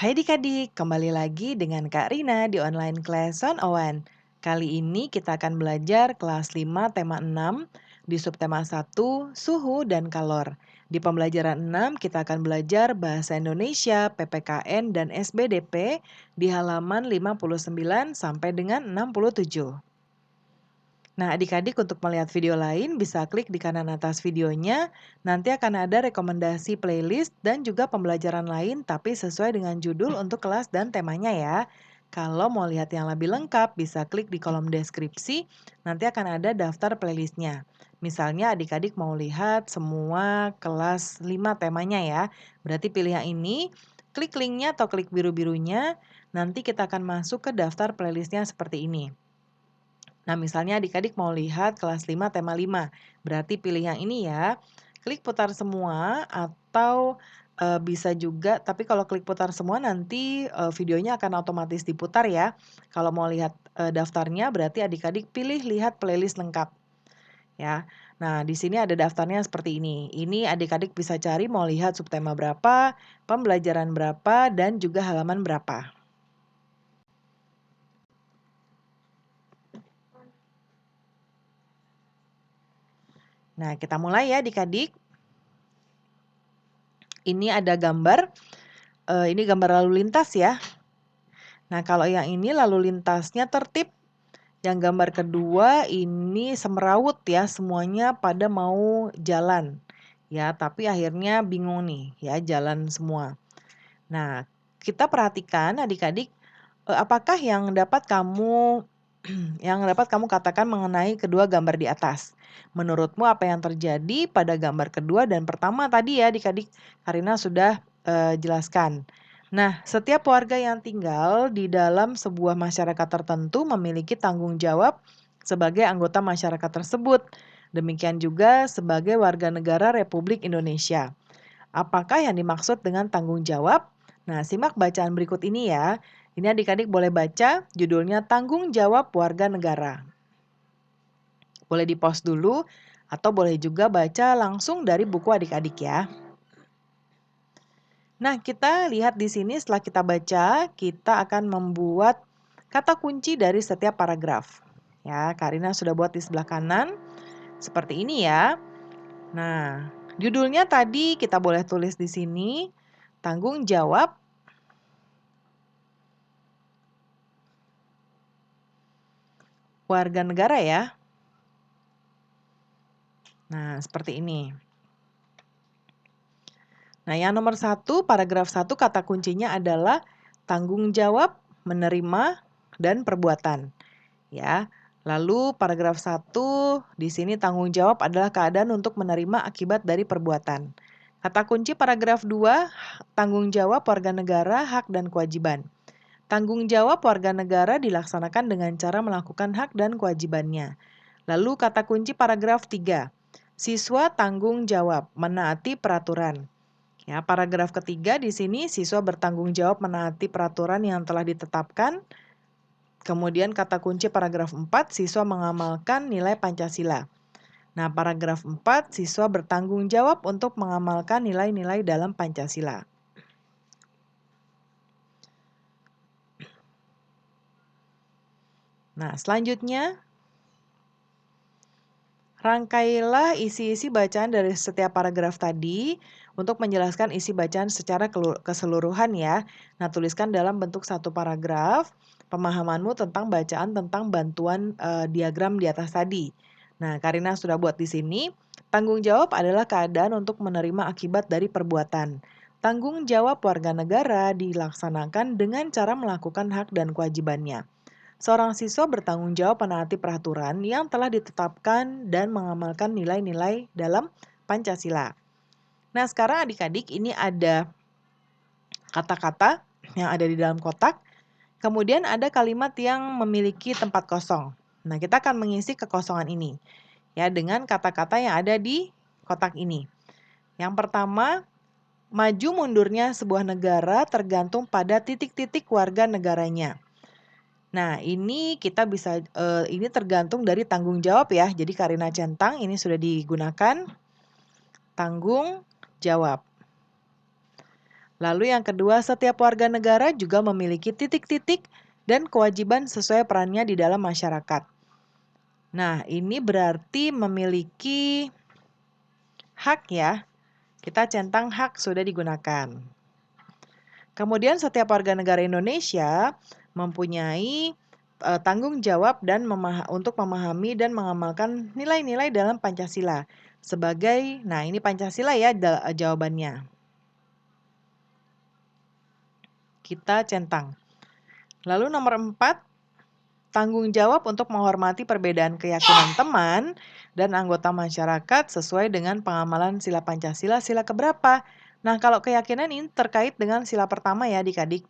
Hai adik-adik, kembali lagi dengan Kak Rina di online class 101. Kali ini kita akan belajar kelas 5 tema 6 di subtema 1 suhu dan kalor. Di pembelajaran 6 kita akan belajar bahasa Indonesia, PPKN dan SBDP di halaman 59 sampai dengan 67. Nah, adik-adik untuk melihat video lain bisa klik di kanan atas videonya. Nanti akan ada rekomendasi playlist dan juga pembelajaran lain tapi sesuai dengan judul untuk kelas dan temanya ya. Kalau mau lihat yang lebih lengkap bisa klik di kolom deskripsi. Nanti akan ada daftar playlistnya. Misalnya adik-adik mau lihat semua kelas 5 temanya ya. Berarti pilih yang ini, klik linknya atau klik biru-birunya. Nanti kita akan masuk ke daftar playlistnya seperti ini. Nah, misalnya adik-adik mau lihat kelas 5 tema 5, berarti pilih yang ini ya. Klik putar semua atau bisa juga, tapi kalau klik putar semua nanti videonya akan otomatis diputar ya. Kalau mau lihat daftarnya berarti adik-adik pilih lihat playlist lengkap ya. Nah, di sini ada daftarnya seperti ini. Ini adik-adik bisa cari mau lihat subtema berapa, pembelajaran berapa, dan juga halaman berapa. Nah, kita mulai ya adik-adik. Ini ada gambar, ini gambar lalu lintas ya. Nah, kalau yang ini lalu lintasnya tertib. Yang gambar kedua ini semrawut ya, semuanya pada mau jalan. Ya, tapi akhirnya bingung nih ya, jalan semua. Nah, kita perhatikan adik-adik, apakah yang dapat kamu katakan mengenai kedua gambar di atas? Menurutmu apa yang terjadi pada gambar kedua dan pertama tadi ya adik-adik? Karina sudah jelaskan. Nah, setiap warga yang tinggal di dalam sebuah masyarakat tertentu memiliki tanggung jawab sebagai anggota masyarakat tersebut. Demikian juga sebagai warga negara Republik Indonesia. Apakah yang dimaksud dengan tanggung jawab? Nah, simak bacaan berikut ini ya. Ini adik-adik boleh baca, judulnya Tanggung Jawab Warga Negara. Boleh di-pause dulu atau boleh juga baca langsung dari buku adik-adik ya. Nah, kita lihat di sini setelah kita baca, kita akan membuat kata kunci dari setiap paragraf. Ya, Karina sudah buat di sebelah kanan. Seperti ini ya. Nah, judulnya tadi kita boleh tulis di sini, tanggung jawab warga negara ya. Nah, seperti ini. Nah, yang nomor 1, paragraf 1 kata kuncinya adalah tanggung jawab, menerima, dan perbuatan. Ya. Lalu paragraf 1 di sini tanggung jawab adalah keadaan untuk menerima akibat dari perbuatan. Kata kunci paragraf 2, tanggung jawab warga negara, hak dan kewajiban. Tanggung jawab warga negara dilaksanakan dengan cara melakukan hak dan kewajibannya. Lalu kata kunci paragraf 3, siswa tanggung jawab, menaati peraturan. Ya, paragraf ketiga di sini siswa bertanggung jawab menaati peraturan yang telah ditetapkan. Kemudian kata kunci paragraf 4, siswa mengamalkan nilai Pancasila. Nah, paragraf 4, siswa bertanggung jawab untuk mengamalkan nilai-nilai dalam Pancasila. Nah, selanjutnya rangkailah isi-isi bacaan dari setiap paragraf tadi untuk menjelaskan isi bacaan secara keseluruhan ya. Nah, tuliskan dalam bentuk satu paragraf pemahamanmu tentang bacaan tentang bantuan diagram di atas tadi. Nah, Karina sudah buat di sini. Tanggung jawab adalah keadaan untuk menerima akibat dari perbuatan. Tanggung jawab warga negara dilaksanakan dengan cara melakukan hak dan kewajibannya. Seorang siswa bertanggung jawab menaati peraturan yang telah ditetapkan dan mengamalkan nilai-nilai dalam Pancasila. Nah, sekarang adik-adik ini ada kata-kata yang ada di dalam kotak. Kemudian ada kalimat yang memiliki tempat kosong. Nah, kita akan mengisi kekosongan ini ya dengan kata-kata yang ada di kotak ini. Yang pertama, maju mundurnya sebuah negara tergantung pada titik-titik warga negaranya. Nah, ini kita bisa ini tergantung dari tanggung jawab ya. Jadi Karina centang ini sudah digunakan tanggung jawab. Lalu yang kedua, setiap warga negara juga memiliki titik-titik dan kewajiban sesuai perannya di dalam masyarakat. Nah, ini berarti memiliki hak ya. Kita centang hak sudah digunakan. Kemudian setiap warga negara Indonesia mempunyai tanggung jawab dan untuk memahami dan mengamalkan nilai-nilai dalam Pancasila sebagai, nah ini Pancasila ya jawabannya. Kita centang. Lalu nomor 4, tanggung jawab untuk menghormati perbedaan keyakinan teman dan anggota masyarakat sesuai dengan pengamalan sila Pancasila sila keberapa. Nah, kalau keyakinan ini terkait dengan sila pertama ya adik-adik.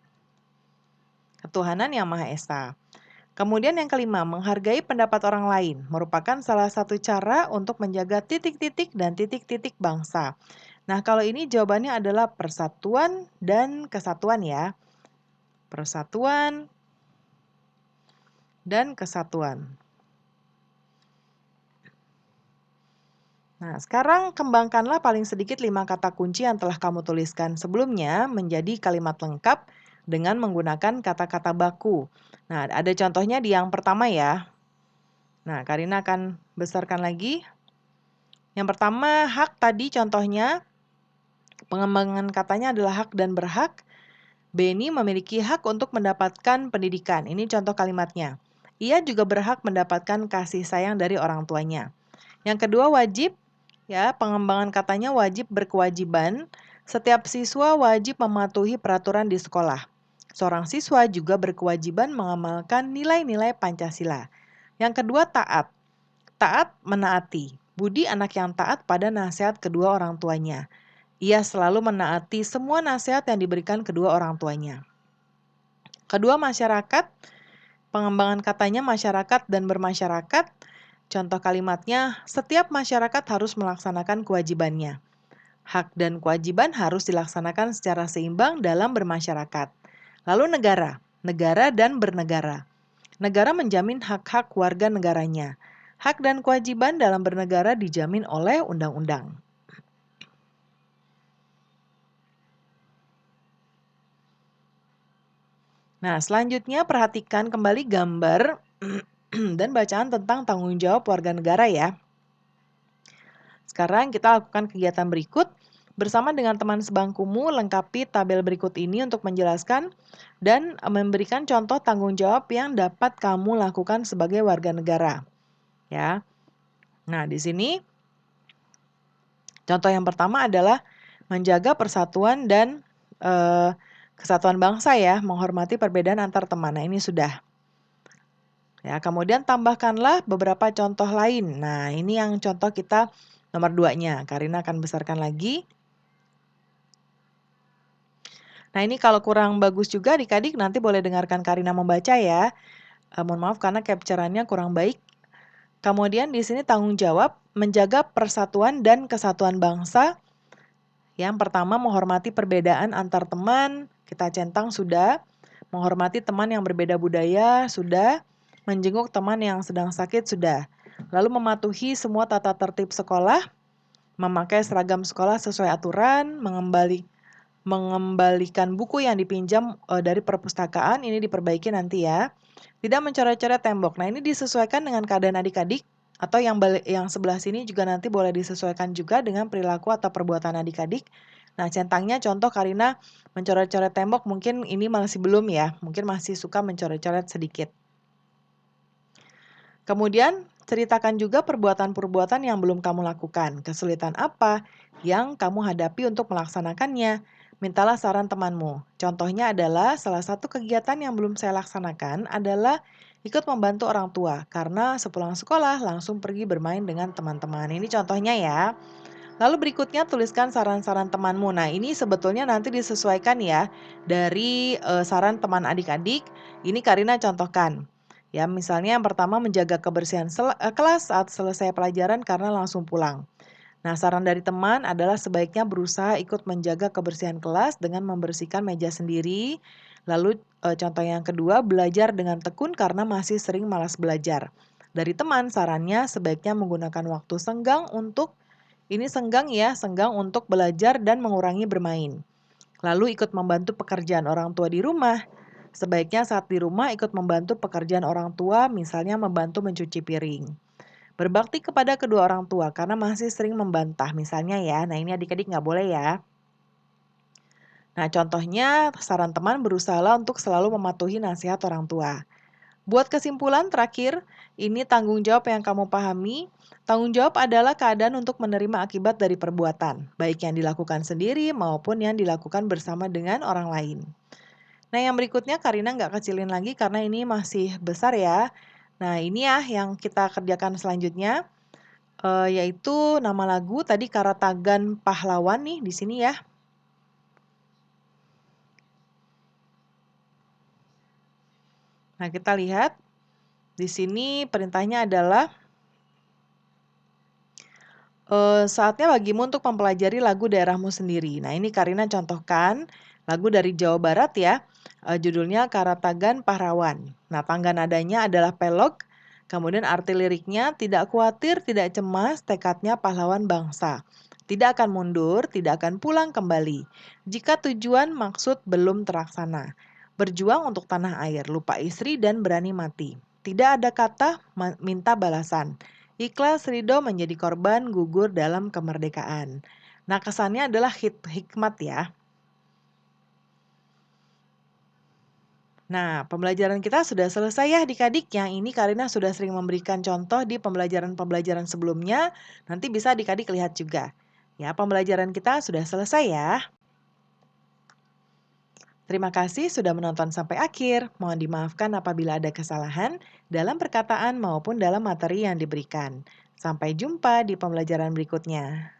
Ketuhanan Yang Maha Esa. Kemudian yang kelima, menghargai pendapat orang lain merupakan salah satu cara untuk menjaga titik-titik dan titik-titik bangsa. Nah, kalau ini jawabannya adalah persatuan dan kesatuan ya. Persatuan dan kesatuan. Nah, sekarang kembangkanlah paling sedikit 5 kata kunci yang telah kamu tuliskan sebelumnya menjadi kalimat lengkap dengan menggunakan kata-kata baku. Nah, ada contohnya di yang pertama ya. Nah, Karina akan besarkan lagi. Yang pertama, hak tadi contohnya, pengembangan katanya adalah hak dan berhak. Beni memiliki hak untuk mendapatkan pendidikan. Ini contoh kalimatnya. Ia juga berhak mendapatkan kasih sayang dari orang tuanya. Yang kedua, wajib. Ya, pengembangan katanya wajib berkewajiban. Setiap siswa wajib mematuhi peraturan di sekolah. Seorang siswa juga berkewajiban mengamalkan nilai-nilai Pancasila. Yang kedua, taat. Taat menaati. Budi anak yang taat pada nasihat kedua orang tuanya. Ia selalu menaati semua nasihat yang diberikan kedua orang tuanya. Kedua, masyarakat. Pengembangan katanya masyarakat dan bermasyarakat. Contoh kalimatnya, setiap masyarakat harus melaksanakan kewajibannya. Hak dan kewajiban harus dilaksanakan secara seimbang dalam bermasyarakat. Lalu negara. Negara dan bernegara. Negara menjamin hak-hak warga negaranya. Hak dan kewajiban dalam bernegara dijamin oleh undang-undang. Nah, selanjutnya perhatikan kembali gambar dan bacaan tentang tanggung jawab warga negara ya. Sekarang kita lakukan kegiatan berikut. Bersama dengan teman sebangkumu, lengkapi tabel berikut ini untuk menjelaskan dan memberikan contoh tanggung jawab yang dapat kamu lakukan sebagai warga negara. Ya. Nah, di sini contoh yang pertama adalah menjaga persatuan dan kesatuan bangsa ya, menghormati perbedaan antar teman. Nah, ini sudah. Ya, kemudian tambahkanlah beberapa contoh lain. Nah, ini yang contoh kita nomor 2-nya. Karina akan besarkan lagi. Nah, ini kalau kurang bagus juga adik-adik nanti boleh dengarkan Karina membaca ya. Mohon maaf karena capture-annya kurang baik. Kemudian di sini tanggung jawab menjaga persatuan dan kesatuan bangsa. Yang pertama, menghormati perbedaan antar teman. Kita centang sudah. Menghormati teman yang berbeda budaya sudah. Menjenguk teman yang sedang sakit sudah. Lalu mematuhi semua tata tertib sekolah. Memakai seragam sekolah sesuai aturan. Mengembalikan buku yang dipinjam dari perpustakaan, ini diperbaiki nanti ya. Tidak mencoret-coret tembok. Nah, ini disesuaikan dengan keadaan adik-adik atau yang sebelah sini juga nanti boleh disesuaikan juga dengan perilaku atau perbuatan adik-adik. Nah, centangnya contoh Karina mencoret-coret tembok mungkin ini masih belum ya. Mungkin masih suka mencoret-coret sedikit. Kemudian, ceritakan juga perbuatan-perbuatan yang belum kamu lakukan. Kesulitan apa yang kamu hadapi untuk melaksanakannya? Mintalah saran temanmu. Contohnya adalah salah satu kegiatan yang belum saya laksanakan adalah ikut membantu orang tua karena sepulang sekolah langsung pergi bermain dengan teman-teman. Ini contohnya ya. Lalu berikutnya tuliskan saran-saran temanmu. Nah, ini sebetulnya nanti disesuaikan ya dari saran teman adik-adik. Ini Karina contohkan. Ya, misalnya yang pertama menjaga kebersihan kelas saat selesai pelajaran karena langsung pulang. Nah, saran dari teman adalah sebaiknya berusaha ikut menjaga kebersihan kelas dengan membersihkan meja sendiri. Lalu contoh yang kedua, belajar dengan tekun karena masih sering malas belajar. Dari teman, sarannya sebaiknya menggunakan waktu senggang untuk, ini senggang ya, senggang untuk belajar dan mengurangi bermain. lalu ikut membantu pekerjaan orang tua di rumah. Sebaiknya saat di rumah ikut membantu pekerjaan orang tua, misalnya membantu mencuci piring. Berbakti kepada kedua orang tua karena masih sering membantah misalnya ya. Nah ini adik-adik nggak boleh ya. Nah contohnya saran teman berusaha untuk selalu mematuhi nasihat orang tua. Buat kesimpulan terakhir, ini tanggung jawab yang kamu pahami. Tanggung jawab adalah keadaan untuk menerima akibat dari perbuatan, baik yang dilakukan sendiri maupun yang dilakukan bersama dengan orang lain. Nah yang berikutnya Karina nggak kecilin lagi karena ini masih besar ya. Nah ini ya yang kita kerjakan selanjutnya. Yaitu nama lagu tadi Karatagan Pahlawan nih di sini ya. Nah, kita lihat di sini perintahnya adalah saatnya bagimu untuk mempelajari lagu daerahmu sendiri. Nah, ini Karina contohkan lagu dari Jawa Barat ya. Judulnya Karatagan Pahlawan. Nah, tangga nadanya adalah pelok. Kemudian arti liriknya tidak khawatir, tidak cemas, tekadnya pahlawan bangsa. Tidak akan mundur, tidak akan pulang kembali. Jika tujuan maksud belum terlaksana. Berjuang untuk tanah air, lupa istri dan berani mati. Tidak ada kata minta balasan. Ikhlas ridho menjadi korban gugur dalam kemerdekaan. Nah, kesannya adalah hikmat ya. Nah, pembelajaran kita sudah selesai ya adik-adik. Yang ini Karina sudah sering memberikan contoh di pembelajaran-pembelajaran sebelumnya. Nanti bisa adik-adik lihat juga. Ya, pembelajaran kita sudah selesai ya. Terima kasih sudah menonton sampai akhir. Mohon dimaafkan apabila ada kesalahan dalam perkataan maupun dalam materi yang diberikan. Sampai jumpa di pembelajaran berikutnya.